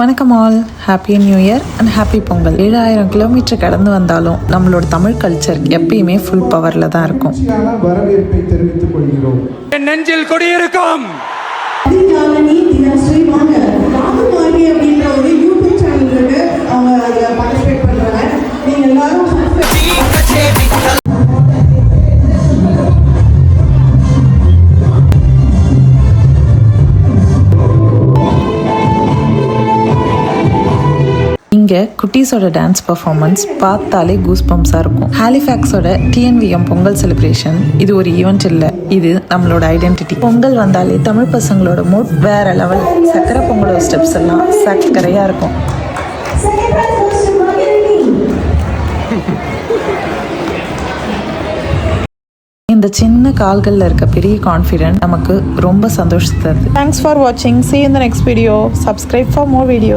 வணக்கம் all, happy new year and happy Pongal. 7000 kilometre கடந்து வந்தாலும் நம்மளோட தமிழ் கல்ச்சர் எப்பயுமே ஃபுல் பவர்ல தான் இருக்கும். வரவேற்பை தெரிவித்துக் கொள்கிறோம். நெஞ்சில் கொடியிருக்கும் இங்கே குட்டீஸோட டான்ஸ் பர்ஃபார்மன்ஸ் பார்த்தாலே கூஸ் பம்ப்ஸாக இருக்கும். ஹாலிஃபேக்ஸோட TNVM பொங்கல் செலிப்ரேஷன் இது ஒரு ஈவெண்ட் இல்லை, இது நம்மளோட ஐடென்டிட்டி. பொங்கல் வந்தாலே தமிழ் பசங்களோட மூட் வேற லெவல். சக்கரை பொங்கலோட ஸ்டெப்ஸ் எல்லாம் சக்கரையாக இருக்கும். இந்த சின்ன கால்களில் இருக்க பெரிய கான்ஃபிடென்ட் நமக்கு ரொம்ப சந்தோஷத்தை தருது. தேங்க்ஸ் ஃபார் வாட்சிங். See you in the next video. Subscribe for more videos.